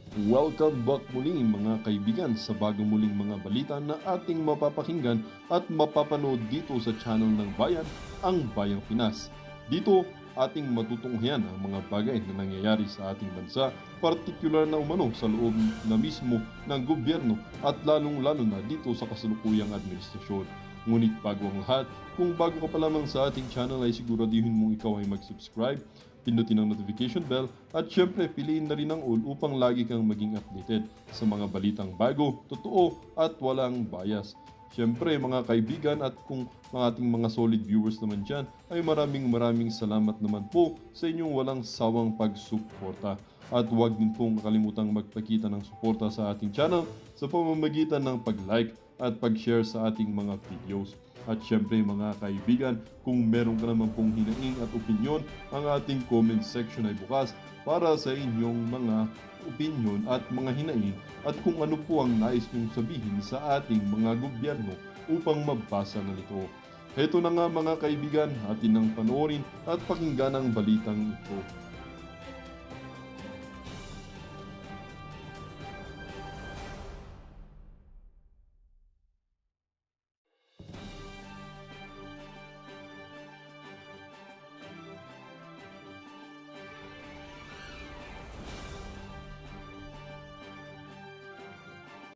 Welcome back muli mga kaibigan sa bagong muling mga balita na ating mapapakinggan at mapapanood dito sa channel ng Bayan, ang Bayang Pinas. Dito, ating matutunghayan ang mga bagay na nangyayari sa ating bansa, partikular na umano sa loob na mismo ng gobyerno at lalong-lalo na dito sa kasalukuyang administrasyon. Ngunit bago ang lahat, kung bago ka pa lamang sa ating channel ay siguraduhin mong ikaw ay mag-subscribe, pindutin ang notification bell at syempre piliin na rin ang all upang lagi kang maging updated sa mga balitang bago, totoo at walang bias. Syempre mga kaibigan at kung mga ating mga solid viewers naman dyan ay maraming salamat naman po sa inyong walang sawang pagsuporta. At huwag din pong kalimutang magpakita ng suporta sa ating channel sa pamamagitan ng pag-like at pag-share sa ating mga videos. At syempre mga kaibigan, kung meron ka naman pong hinaing at opinyon, ang ating comment section ay bukas para sa inyong mga opinyon at mga hinaing at kung ano po ang nais nyong sabihin sa ating mga gobyerno upang mabasa na nito. Heto na nga mga kaibigan, atin nang panoorin at pakinggan ang balitang ito.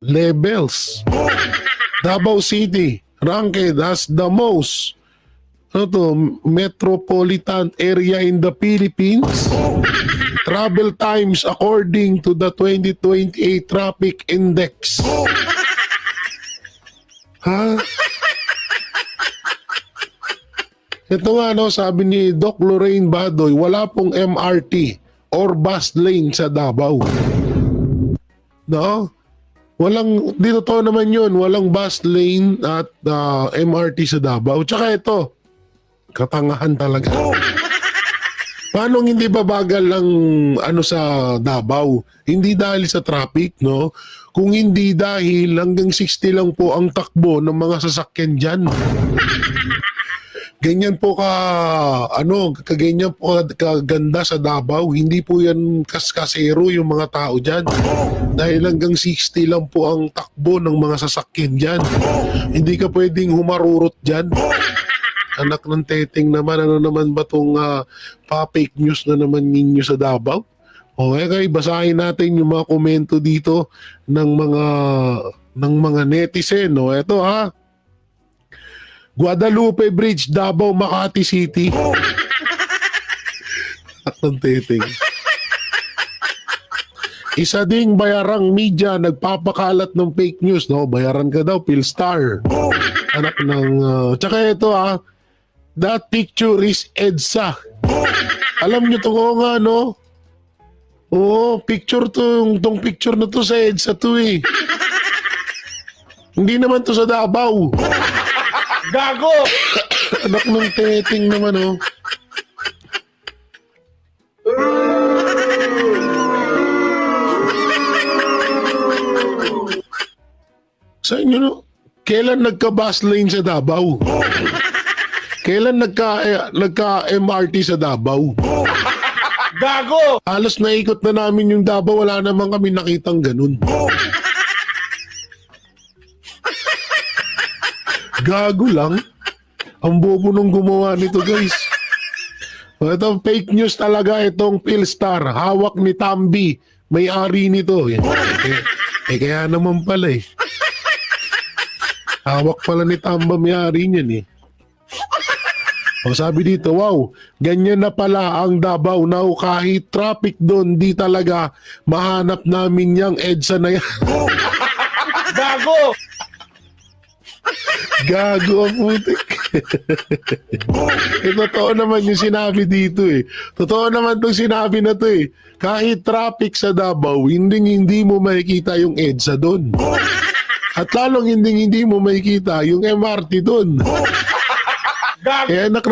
Levels. Davao City ranked as the most metropolitan area in the Philippines. Travel times according to the 2028 Traffic Index. Ha? Ito nga sabi ni Doc Lorraine Badoy, wala pong MRT or bus lane sa Davao. No? Walang, di totoo naman yun, walang bus lane at MRT sa Davao. Tsaka ito, katangahan talaga. Paano hindi babagal ang sa Davao? Hindi dahil sa traffic, no? Kung hindi dahil hanggang 60 lang po ang takbo ng mga sasakyan dyan. Ganyan po kaganyan po kaganda sa Davao. Hindi po yan kaskasero yung mga tao dyan. Dahil hanggang 60 lang po ang takbo ng mga sasakyan dyan. Hindi ka pwedeng humarurot dyan. Anak ng teteng naman, ano naman ba itong pa-fake news na naman ninyo sa Davao? Okay, basahin natin yung mga komento dito ng mga netizen. No? Ito Guadalupe Bridge, Davao, Makati City. At ng teteng. Isa ding bayarang media nagpapakalat ng fake news, no? Bayaran ka daw, Philstar. Anak ng tsaka ito that picture is EDSA. Alam niyo to nga, no? Oo, picture tong picture na to sa EDSA to eh. Hindi naman to sa Davao. Gago! Anak ng teteng naman, Sa inyo, kailan nagka-bus lane sa Davao? Kailan nagka-MRT sa Davao? Gago! Halos naikot na namin yung Davao, wala naman kami nakitang ganun. Gago lang. Ang bobo nung gumawa nito, guys. Ito, fake news talaga itong Philstar. Hawak ni Tambi. May-ari nito. Kaya naman pala eh. Hawak pala ni Tamba may-ari niyan eh. O sabi dito, wow, ganyan na pala ang Davao now. Kahit traffic doon, di talaga mahanap namin yung EDSA na yan. Gago! Gago ang putik. Totoo naman yung sinabi dito eh. Totoo naman itong sinabi na to eh. Kahit traffic sa Davao, hindi mo makikita yung EDSA doon. At lalong hindi mo makikita yung MRT doon. Anak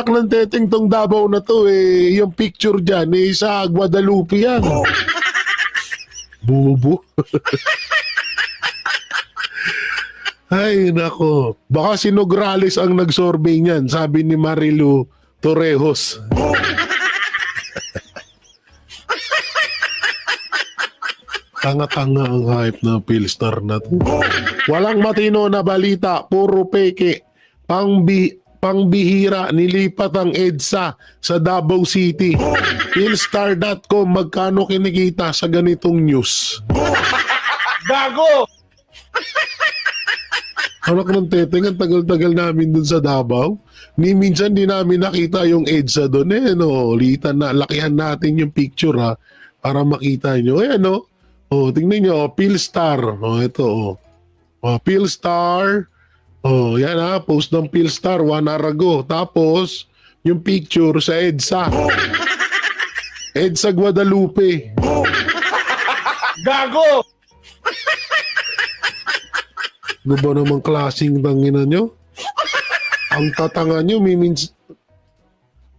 ng teteng tong Davao na to eh. Yung picture dyan eh sa Guadalupe yan. Bubo. Ay, nako. Baka si Nograles ang nag-survey niyan, sabi ni Marilu Torrejos. Tanga-tanga ang hype na Philstar na to. Walang matino na balita, puro peke. Pangbihira, nilipat ang EDSA sa Davao City. Philstar.com, magkano kinikita sa ganitong news? Gago! Anak ng teteng, ang tagal-tagal namin dun sa Davao. Minsan di namin nakita yung EDSA doon. Litan na, lakihan natin yung picture ha, para makita nyo. No? Tingnan nyo, Philstar. Ito. Philstar. Yan ha, post ng Philstar 1 hour ago. Tapos, yung picture sa EDSA. EDSA Guadalupe. Gago! Ano ba namang klaseng tangina nyo? Ang tatanga nyo,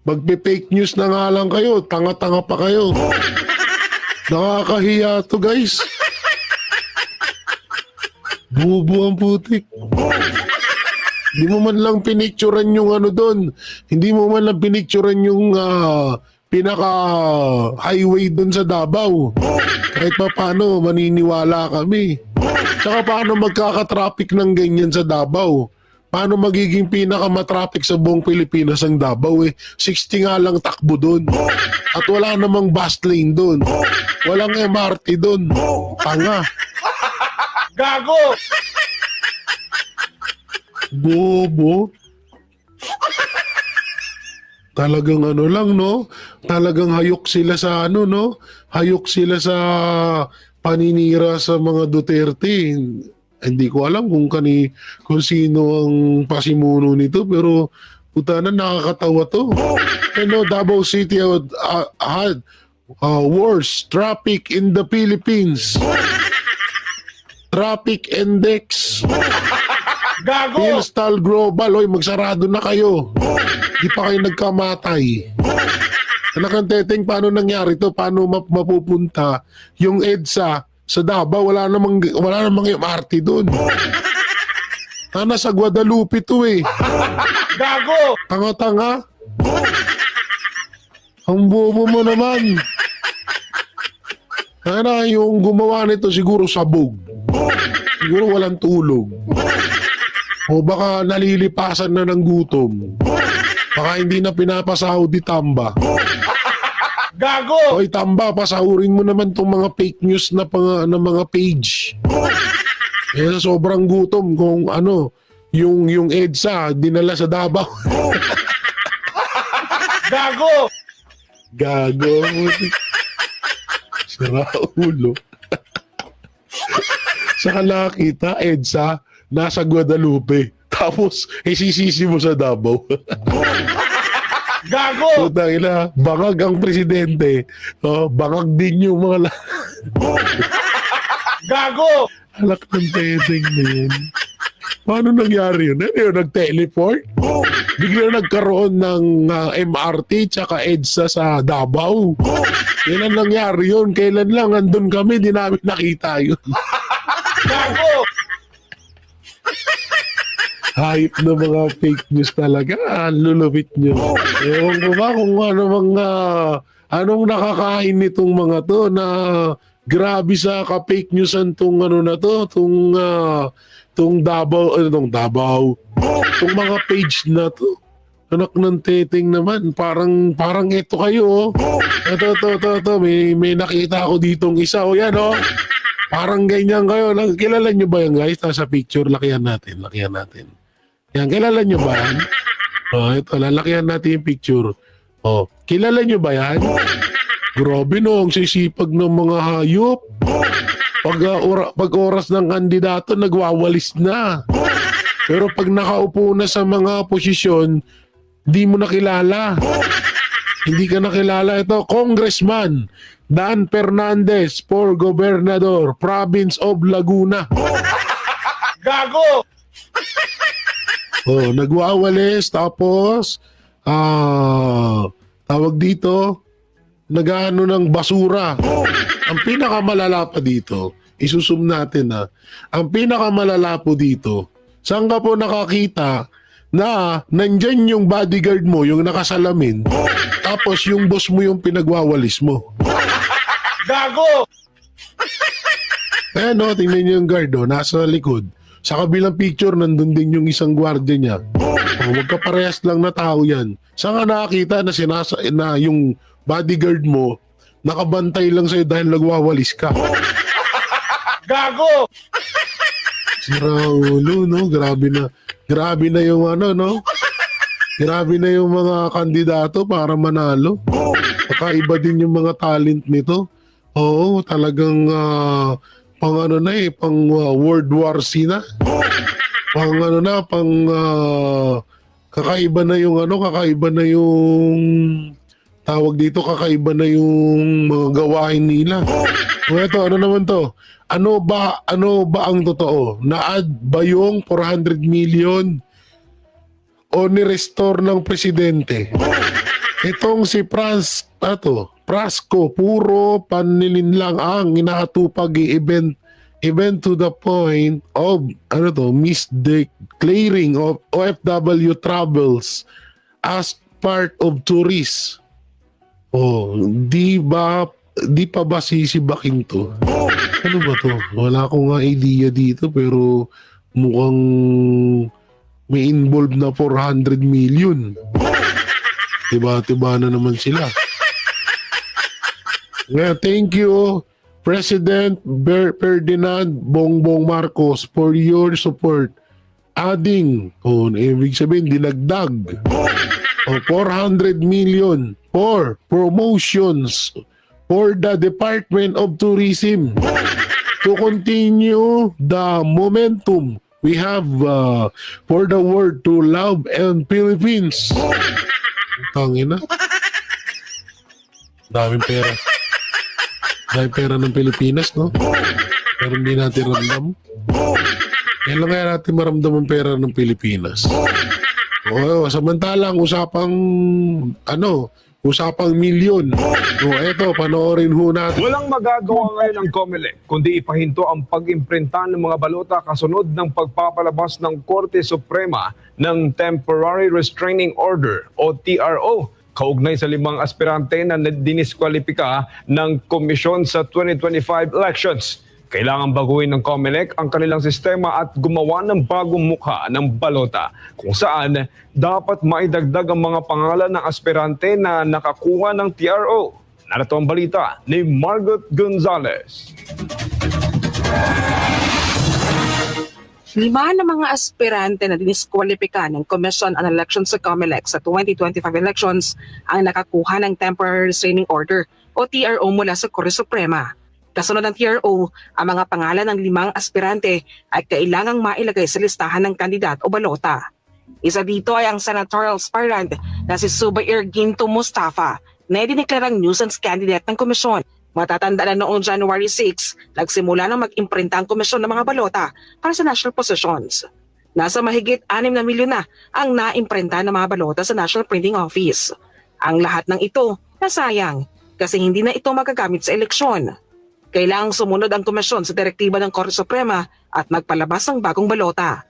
magpe-fake news na nga lang kayo, tanga-tanga pa kayo. Nakakahiya to guys. Bubo ang putik. Hindi mo man lang pinicturean yung ano doon. Hindi mo man lang pinicturean yung pinaka-highway doon sa Davao. Kahit pa paano, maniniwala kami. Tsaka paano magkaka-traffic ng ganyan sa Davao? Paano magiging pinaka-matraffic sa buong Pilipinas ang Davao 60 nga lang takbo doon. At wala namang bus lane doon. Walang MRT doon. Tanga. Gago! Bobo. Talagang ano lang, no? Talagang hayok sila sa ano, no? Hayok sila sa paninira sa mga Duterte. Hindi ko alam kung sino ang pasimuno nito, pero puta na, nakakatawa to. Davao City had worst traffic in the Philippines. Traffic Index. Gago! Philstar Global, magsarado na kayo. Di pa kayo nagkamatay. Anak ng teteng, paano nangyari to? Paano mapupunta yung EDSA sa Davao? Wala namang MRT doon. Nasa Guadalupe to Gago! Tanga-tanga. Ang bobo mo naman. Yung gumawa nito siguro sabog. Siguro walang tulog. O baka nalilipasan na ng gutom. Baka hindi na pinapasahod di Tamba. Gago! Oy Tamba, pasahurin mo naman tong mga fake news na mga page. Sa sobrang gutom kung yung EDSA dinala sa Davao. Gago! Gago. Sira ulo. Saka nakita, EDSA, nasa Guadalupe. Tapos, sisisi mo sa Davao. Gago! Putang ina, bangag ang presidente. Bangag din yung mga Gago! alak ng teteng na yun. Paano nangyari yun? Nag-teleport? Bigla nagkaroon ng MRT tsaka EDSA sa Davao. Kailan nangyari yun? Kailan lang andun kami, di namin nakita yun. Gago! Hype na mga fake news talaga. Lulupit nyo. Ewan ko ba kung anong nakakain nitong mga to na grabe sa ka-fake newsan tong tong Davao, tong mga page na to. Anak ng teteng naman, parang ito kayo. Ito. May nakita ako ditong isa. Yan Parang ganyan kayo. Kilala nyo ba yan guys? Nasa picture, lakihan natin. Yan, kilala nyo ba yan? Ito, lalakihan natin yung picture. Kilala nyo ba yan? Grabe ang sisipag ng mga hayop. Pag oras ng kandidato, nagwawalis na. Pero pag nakaupo na sa mga posisyon, di mo nakilala. Hindi ka nakilala. Ito, Congressman Dan Fernandez for Gobernador, Province of Laguna. Gago! Nagwawalis, tapos, tawag dito, nag-ano ng basura. Ang pinakamalala pa dito, isusum natin ang pinakamalala po dito, saan ka po nakakita na nandyan yung bodyguard mo, yung nakasalamin, tapos yung boss mo yung pinagwawalis mo. Gago! Eh no, tingnan niyo yung guard, oh, nasa likod. Sa kabilang picture, nandun din yung isang gwardiya niya. Oh, magkaparehas lang na tao yan. Saan ka nakakita na, na yung bodyguard mo, nakabantay lang sa'yo dahil nagwawalis ka? Gago! Sira ulo, no? Grabe na yung ano, no? Grabe na yung mga kandidato para manalo. Kakaiba din yung mga talent nito. Oo, talagang pang ano na pang World War C na. Pang ano na, kakaiba na yung kakaiba na yung tawag dito, kakaiba na yung mga gawain nila. O ito, ano naman to? Ano ba ang totoo? Na-add ba yung 400 million o ni-restore ng presidente? Itong si Prasco, puro panlilin lang ang inaatupag event to the point of misdeclaring of OFW travels as part of tourists. Oh, di pa ba sisibakin to? Ano ba to? Wala akong nga idea dito pero mukhang may involved na 400 million. Tiba na naman sila. Well, thank you, President Ferdinand Bongbong Marcos, for your support. Adding, ibig sabihin, dinagdag, 400 million for promotions for the Department of Tourism to continue the momentum we have for the world to love and Philippines. Tangina. Daming pera. Daming pera ng Pilipinas, no? Pero hindi natin ramdam. Kailan kaya natin maramdam ang pera ng Pilipinas? Samantalang usapang milyon. Eto, panoorin ho natin. Walang magagawa ngayon ang COMELEC kundi ipahinto ang pag-imprinta ng mga balota kasunod ng pagpapalabas ng Korte Suprema ng Temporary Restraining Order o TRO kaugnay sa 5 aspirante na diniskwalipika ng komisyon sa 2025 elections. Kailangan baguhin ng COMELEC ang kanilang sistema at gumawa ng bagong mukha ng balota kung saan dapat maidagdag ang mga pangalan ng aspirante na nakakuha ng TRO. Narito ang balita ni Margot Gonzalez. 5 na mga aspirante na diniskwalipika ng Commission on Elections sa COMELEC sa 2025 elections ang nakakuha ng Temporary Restraining Order o TRO mula sa Korte Suprema. Kasunod ng TRO, ang mga pangalan ng 5 aspirante ay kailangang mailagay sa listahan ng kandidat o balota. Isa dito ay ang senatorial aspirant na si Zubair Ginto Mustafa na idineklarang nuisance candidate ng komisyon. Matatanda na noong January 6, nagsimula na mag-imprinta ang komisyon ng mga balota para sa national positions. Nasa mahigit 6 na milyon na ang na-imprinta ng mga balota sa National Printing Office. Ang lahat ng ito nasayang kasi hindi na ito magagamit sa eleksyon. Kailangang sumunod ang komisyon sa direktiba ng Korte Suprema at magpalabas ng bagong balota.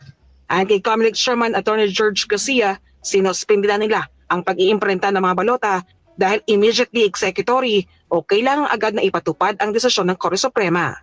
Ayon kay COMELEC Chairman Attorney George Garcia, sinuspindi na nila ang pag-iimprinta ng mga balota dahil immediately executory o kailangang agad na ipatupad ang desisyon ng Korte Suprema.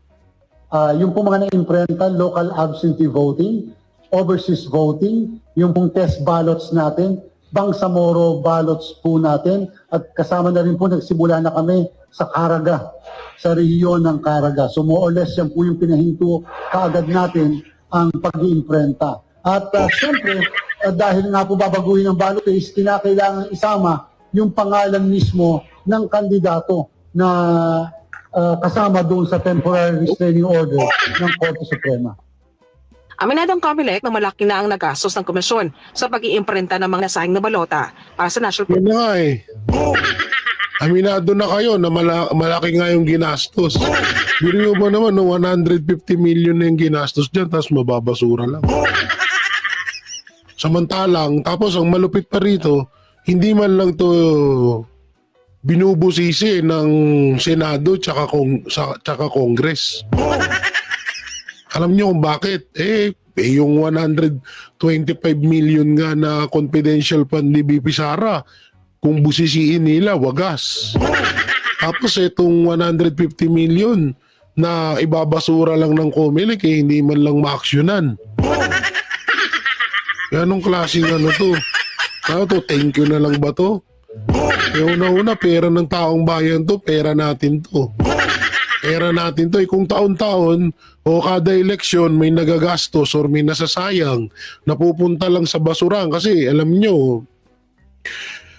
Yung pong mga na-imprenta, local absentee voting, overseas voting, yung pong test ballots natin, Bangsamoro ballots po natin, at kasama na rin po nagsimula na kami sa Caraga, sa rehiyon ng Caraga. So more or less yan po yung pinahinto kaagad natin ang pag-iimprenta. At siyempre, dahil nga po babaguhin ang ballot case, kinakailangan isama yung pangalan mismo ng kandidato na kasama doon sa temporary restraining order ng Korte Suprema. Aminadong COMELEC na malaki na ang nagastos ng komisyon sa pag-iimprinta ng mga nasayang na balota para sa national. Yun na nga Aminado na kayo na malaki nga yung ginastos. Biro mo naman no, 150 million na yung ginastos dyan tapos mababasura lang. Samantalang, tapos ang malupit pa rito, hindi man lang to binubusisi ng Senado tsaka Congress. Alam niyo kung bakit? Yung 125 million nga na confidential fund ni BP Sara, kung busisiin nila, wagas. Tapos itong 150 million na ibabasura lang ng Comelec hindi man lang maaksyonan. Anong klaseng ano to? Ano to? Thank you na lang ba to? Una-una, pera ng taong bayan to, pera natin to. Pera natin to. Kung taon-taon o kada eleksyon may nagagastos or may nasasayang, napupunta lang sa basurahan. Kasi alam nyo,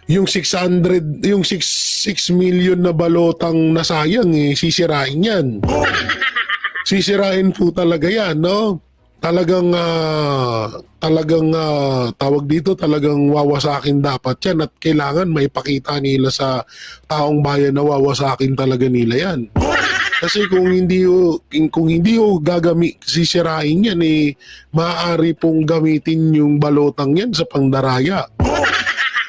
yung 6 million na balotang nasayang, sisirain yan. Sisirain po talaga yan, no? Talagang tawag dito, talagang wawasakin dapat yan at kailangan may pakita nila sa taong bayan na wawasakin talaga nila yan. Kasi kung hindi sisirain yan, maaari pong gamitin yung balotang yan sa pangdaraya.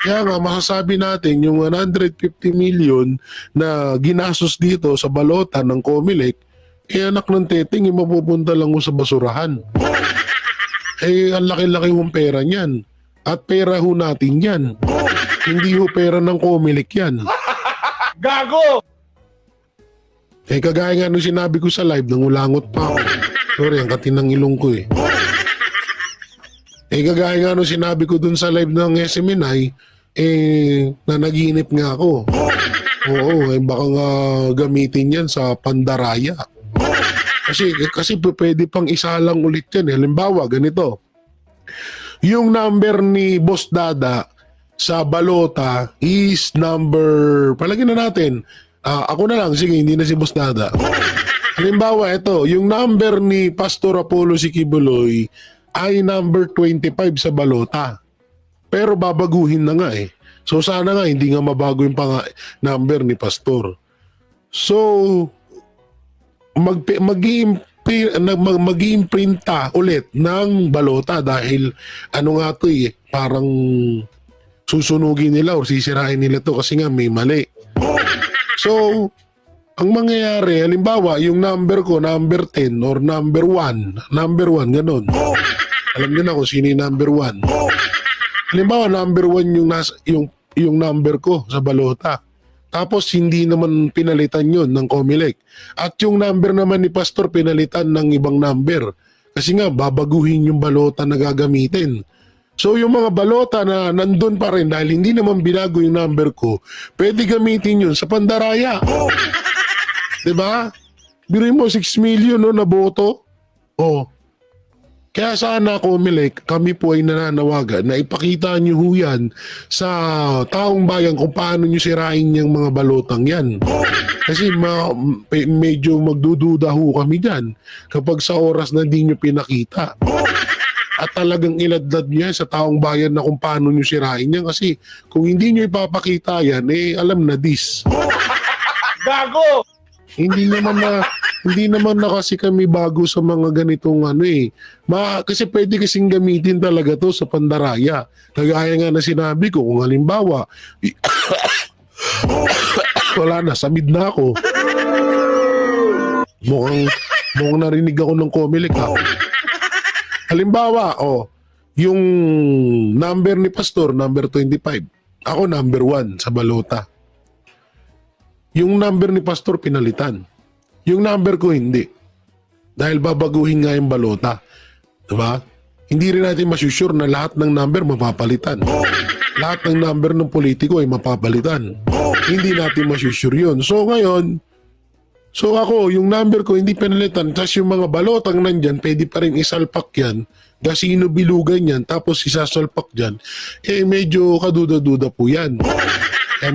Kaya nga, masasabi natin, yung 150 million na ginastos dito sa balota ng Comelec, anak ng teteng, mapupunta lang mo sa basurahan. Ang laki-laki mong pera niyan. At pera ho natin yan. Hindi ho pera ng Comelec yan. Gago! Kagaya nga nung sinabi ko sa live, nangulangot pa ako. Sorry, ang katinang ilong ko kagaya nga nung sinabi ko dun sa live ng SMNI, na naginip nga ako. Oo, baka nga gamitin yan sa pandaraya. Kasi pwede pang isa lang ulit yan. Halimbawa, ganito. Yung number ni Boss Dada sa balota is number, palagyan na natin, ako na lang, sige, hindi na si Boss Dada. Halimbawa, ito, yung number ni Pastor Apollo Sikibuloy ay number 25 sa balota. Pero babaguhin na nga So sana nga hindi nga mabago yung number ni Pastor. So mag-iimprinta ulit ng balota dahil ano nga to parang susunugin nila o sisirain nila to kasi nga may mali. So ang mangyayari, halimbawa yung number ko, number 10 or number 1, ganun. Alam niyo na kung sino yung number 1. Halimbawa, number 1 yung number ko sa balota. Tapos hindi naman pinalitan yun ng Comelec. At yung number naman ni Pastor pinalitan ng ibang number. Kasi nga, babaguhin yung balota na gagamitin. So yung mga balota na nandun pa rin dahil hindi naman binago yung number ko, pwede gamitin yun sa pandaraya. Diba? Biruin mo 6 million na boto. Kaya sana Comelec, kami po ay nananawagan na ipakita niyo ho yan sa taong bayan kung paano niyo sirain yung mga balotang yan. Kasi medyo magdududa ho kami dyan kapag sa oras na di niyo pinakita. At talagang iladlad niya sa taong bayan na kung paano niyo sirain yan. Kasi kung hindi niyo ipapakita yan, alam na this. Gago! Hindi naman na kasi kami bago sa mga ganitong kasi pwede kasing gamitin talaga to sa pandaraya. Kagaya nga na sinabi ko, kung halimbawa, wala na, samid na ako. Mukhang narinig ako ng Comelec Halimbawa, yung number ni Pastor, number 25. Ako number 1 sa balota. Yung number ni Pastor pinalitan. Yung number ko hindi. Dahil babaguhin nga yung balota. Diba? Hindi rin natin masusure na lahat ng number mapapalitan. Lahat ng number ng politiko ay mapapalitan. Hindi natin masusure yun. So ngayon, ako, yung number ko hindi pinalitan. Tapos yung mga balotang nandyan, pwede pa rin isalpak yan. Gasino bilugan yan, tapos isasalpak dyan. Medyo kaduda-duda po yan.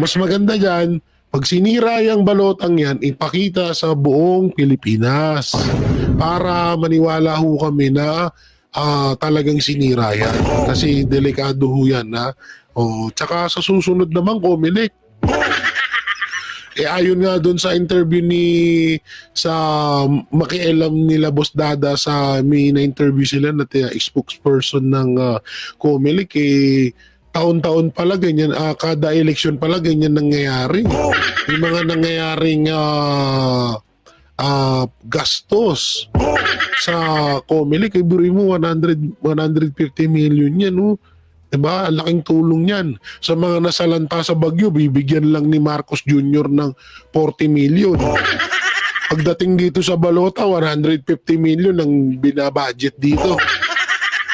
Mas maganda dyan, pag sinira yung balotang yan, ipakita sa buong Pilipinas para maniwala ho kami na talagang sinira yan. Kasi delikado ho yan. Tsaka sa susunod naman, Comelec. Ayon nga doon sa interview sa makialam nila Boss Dada sa may na-interview sila na spokesperson ng Comelec, taon-taon pala ganyan, kada election pala ganyan nangyayari. May mga nangyayaring gastos sa Comelec. Biruin mo 150 million yan. Diba? Laking tulong yan. Sa mga nasalanta sa bagyo, bibigyan lang ni Marcos Jr. ng 40 million. Pagdating dito sa balota, 150 million ang binabudget dito.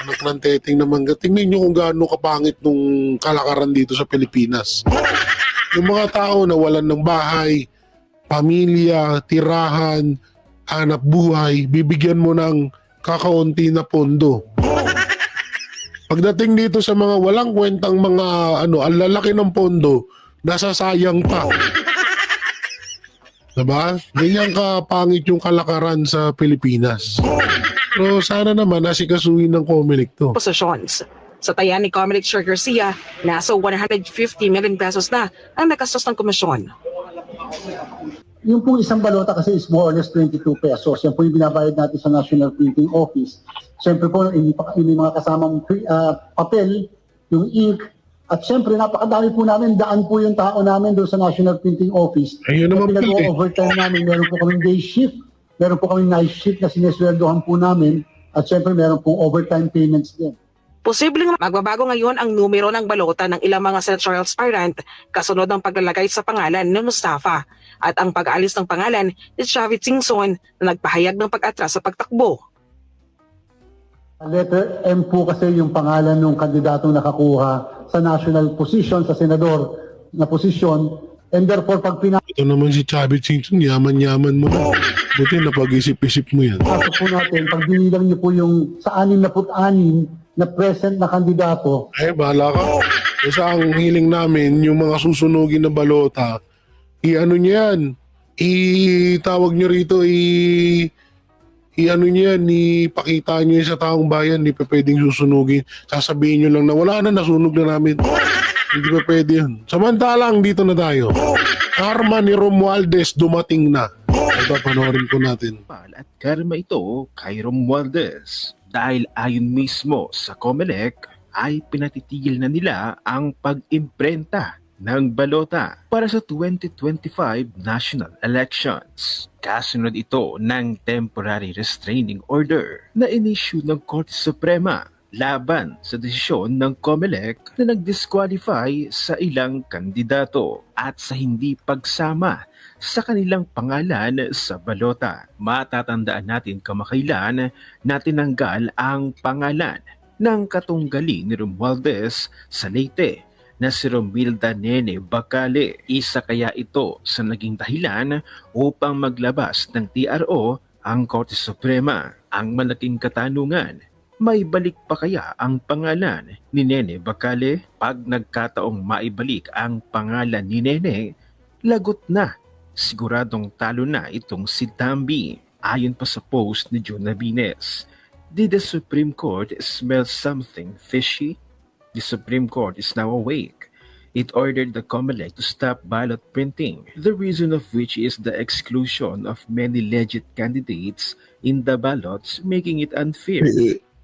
Anak ng teteng naman. Tingnan nyo kung gaano kapangit nung kalakaran dito sa Pilipinas. Yung mga tao na walan ng bahay, pamilya, tirahan, hanap buhay, bibigyan mo ng kakaunti na pondo. Pagdating dito sa mga walang kwentang mga ang lalaki ng pondo, nasasayang pa. Diba? Ganyan kapangit yung kalakaran sa Pilipinas. Pero sana naman nasikasuhin ng COMELEC to. Positions. Sa taya ni Comelec Chair Garcia, nasa 150 million pesos na ang nakastos ng komisyon. Yung pong isang balota kasi is more or less 22 pesos. Yan po yung binabayad natin sa National Printing Office. Siyempre po, may mga kasamang papel, yung ink, at siyempre napakadami po namin, daan po yung tao namin doon sa National Printing Office. Ayun naman pala eh. Overtime namin, meron po kaming day shift, meron po kaming night shift na sinesweldohan po namin, at siyempre meron po overtime payments din. Posibleng magbabago ngayon ang numero ng balota ng ilang mga senatorial aspirant kasunod ng paglalagay sa pangalan ni Mustafa at ang pag-aalis ng pangalan ni Chavit Singson na nagpahayag ng pag-atras sa pagtakbo. Letter M po kasi yung pangalan ng kandidatong nakakuha sa national position, sa senador na posisyon, and therefore pag Ito naman si Chavit Singson, yaman-yaman mo na. Buti napag-isip-isip mo yan. pinapasok po natin, pag binilang niyo po yung sa 66 na present na kandidato, Ay, bahala ka. Kasi ang hiling namin, yung mga susunugin na balota, i-ano niya yan, i-tawag niyo rito, i-ano niya yan, ipakita niyo sa taong bayan, hindi pa pwedeng susunugin. Sasabihin niyo lang na wala na, nasunog na namin. Hindi pa pwede yan. Samantalang dito na tayo. Karma ni Romualdez dumating na. Ito, panoorin po natin. At karma ito kay Romualdez dahil ayon mismo sa COMELEC ay pinatitigil na nila ang pag-imprenta ng balota para sa 2025 national elections. Kasunod ito ng temporary restraining order na inisyu ng Korte Suprema laban sa desisyon ng COMELEC na nag-disqualify sa ilang kandidato at sa hindi pagsama sa kanilang pangalan sa balota. Matatandaan natin kamakailan na tinanggal ang pangalan ng katunggali ni Romualdez sa Leyte na si Romilda Nene Bacale. Isa kaya ito sa naging dahilan upang maglabas ng TRO ang Korte Suprema. Ang malaking katanungan, may balik pa kaya ang pangalan ni Nene Bacale? Pag nagkataong maibalik ang pangalan ni Nene, lagot na. Siguradong talo na itong si Tambi. Ayon pa sa post ni June Nabines, did the Supreme Court smell something fishy? The Supreme Court is now awake. It ordered the COMELEC to stop ballot printing, the reason of which is the exclusion of many legit candidates in the ballots, making it unfair.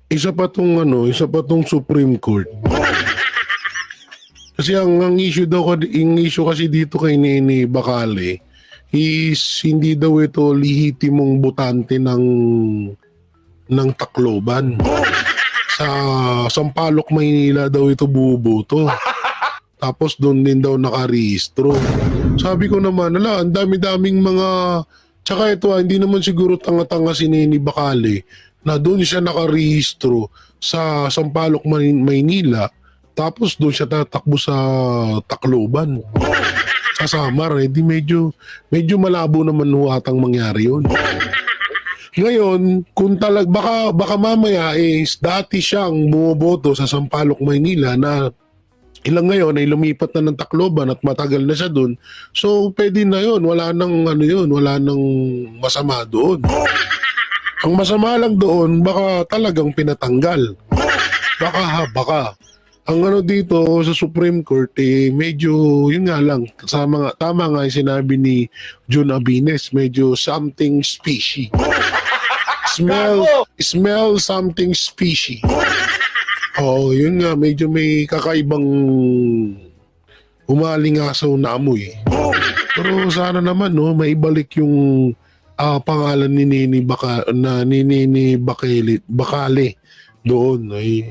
Isa pa tong Supreme Court. Kasi ang issue daw, yung issue kasi dito kay Nene Bacale is hindi daw ito lihitimong botante ng Tacloban. Sa Sampaloc, Maynila daw ito buboto. Tapos doon din daw nakarehistro. Sabi ko naman, ang dami-daming mga... Tsaka ito, hindi naman siguro tanga-tanga si Nene Bacale na doon siya nakarehistro sa Sampaloc, Maynila. Tapos doon siya tatakbo sa Tacloban. Sa Samar, di medyo malabo naman huwatang mangyari yun. Ngayon, kung baka mamaya dati siyang bumoboto sa Sampaloc, Maynila na ilang ngayon ay lumipat na ng Tacloban at matagal na siya doon. So, pwede na yun. Wala nang masama doon. Ang masama lang doon, baka talagang pinatanggal. Baka. Ang dito sa Supreme Court, medyo, yun nga lang, tama nga yung sinabi ni June Abines, medyo something fishy. Smell something fishy. Oh, yun nga, medyo may kakaibang umalingasaw na amoy. Pero sana naman, maibalik yung pangalan ni Nene Bacale doon.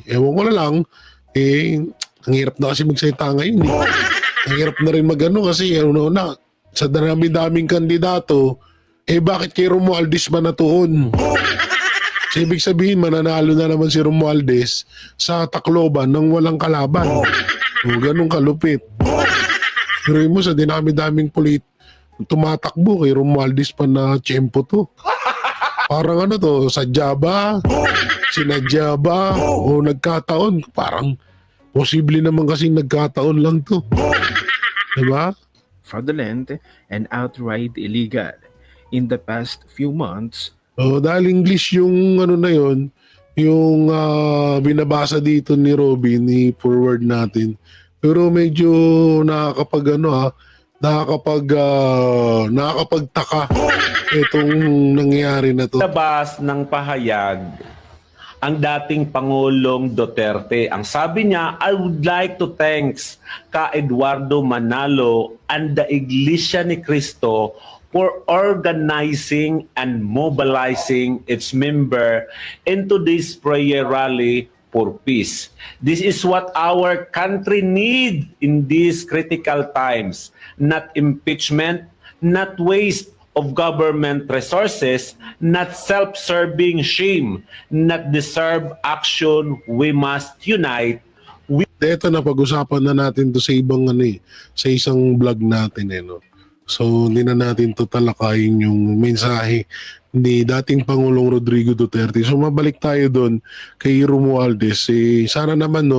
Ewan ko na lang, ang hirap na kasi magsalita ngayon. Ang hirap na rin magano kasi sa dami-daming kandidato, bakit kay Romualdez manatuon? So, ibig sabihin, mananalo na naman si Romualdez sa Tacloban nang walang kalaban. Ganun kalupit. Pero mo sa dinami-daming tumatakbo kay Romualdez pa na tiyempo to. Parang ano to, sadya ba? Sinadya ba? O nagkataon? Parang posible naman kasing nagkataon lang to. Diba? Fraudulent and outright illegal. In the past few months, Dahil English yung ano na yon, yung binabasa dito ni Robin, ni forward natin. Pero medyo nakakapagtaka itong nangyayari na to. Labas ng pahayag ang dating Pangulong Duterte. Ang sabi niya, I would like to thanks ka Eduardo Manalo and the Iglesia ni Cristo for organizing and mobilizing its member into this prayer rally for peace. This is what our country needs in these critical times. Not impeachment, not waste of government resources, not self-serving shame, not deserve action. We must unite. Ito na pag-usapan na natin to sa ibang sa isang vlog natin no. So hindi na natin to talakayin yung mensahe ni dating Pangulong Rodrigo Duterte. So mabalik tayo doon kay Romualdez. Sana naman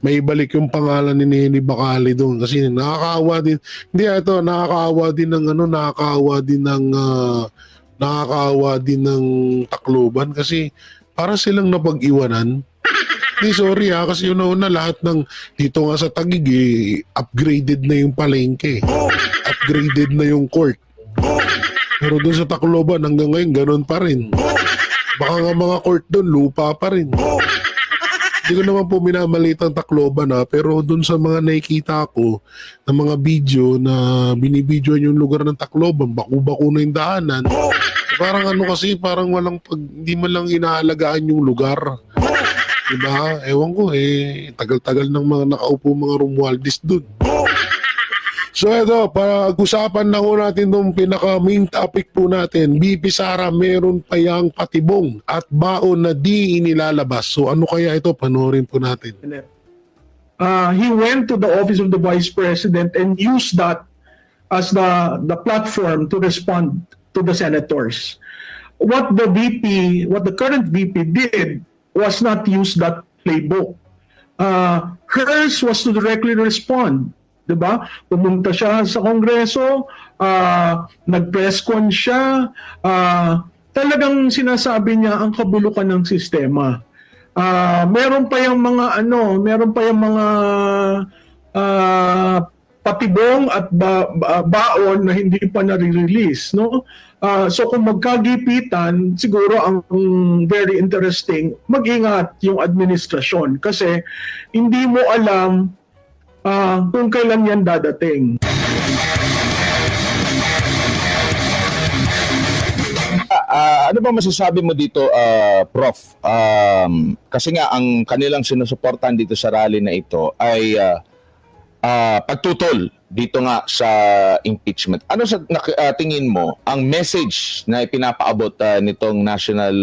may balik yung pangalan ni Nene Bacali doon kasi nakakaawa din. Hindi nakakaawa din ng Tacloban kasi para silang napag-iwanan. Sorry kasi una lahat ng dito nga sa Taguig upgraded na yung palengke. Upgraded na yung court. Pero doon sa Tacloban hanggang ngayon ganun pa rin. Baka nga mga court doon lupa pa rin. Hindi ko naman po minamalit ang Tacloban pero doon sa mga nakikita ko na mga video na binibidyoan yung lugar ng Tacloban, baku-baku na yung daanan. Parang parang hindi man lang inaalagaan yung lugar. Diba? Ewan ko tagal-tagal ng mga nakaupo mga Romualdez dun. So ito, pag-usapan na natin itong pinaka-main topic po natin. BP Sara, meron pa yang patibong at baon na di inilalabas. So ano kaya ito? Panoorin po natin. He went to the office of the Vice President and used that as the platform to respond to the senators. What the current VP did was not use that playbook. Hers was to directly respond. Diba? Pumunta siya sa Kongreso, nag-press con siya, talagang sinasabi niya ang kabulukan ng sistema. Meron pa yung mga patibong at baon na hindi pa nare-release, no? So kung magkagipitan, siguro ang very interesting, mag-ingat yung administrasyon kasi hindi mo alam kung kailan yan dadating. Ano ba masasabi mo dito, Prof? Kasi nga ang kanilang sinusuportahan dito sa rally na ito ay pagtutol dito nga sa impeachment. Ano sa tingin mo ang message na ipinapaabot nitong National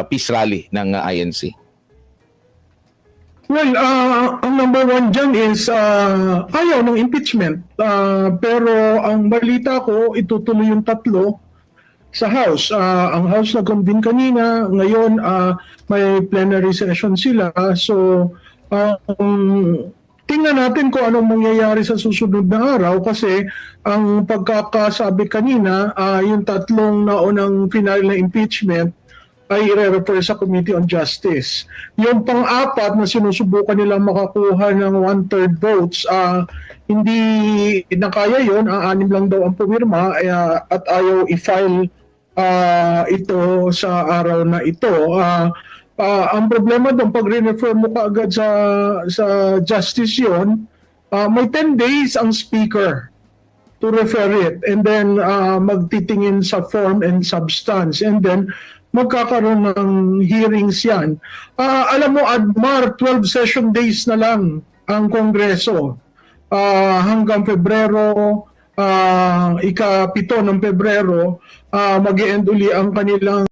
Peace Rally ng INC? Well, ang number one dyan is ayaw ng impeachment. Pero ang balita ko, itutuloy yung tatlo sa House. Ang House nag-convene kanina, ngayon may plenary session sila. So, tingnan natin kung anong mangyayari sa susunod na araw kasi ang pagkakasabi kanina, yung tatlong naunang final na impeachment ay i-refer sa Committee on Justice. Yung pang-apat na sinusubukan nilang makakuha ng 1/3 votes, hindi nakaya yun, 6 lang daw ang pumirma at ayaw i-file ito sa araw na ito. Ang problema doon, pag re-refer mo kaagad sa Justice yun, may 10 days ang Speaker to refer it and then magtitingin sa form and substance and then magkakaroon ng hearings yan. Alam mo, Admar, 12 session days na lang ang Kongreso. Hanggang Pebrero, ika-7 ng Pebrero, mag-e-end uli ang kanilang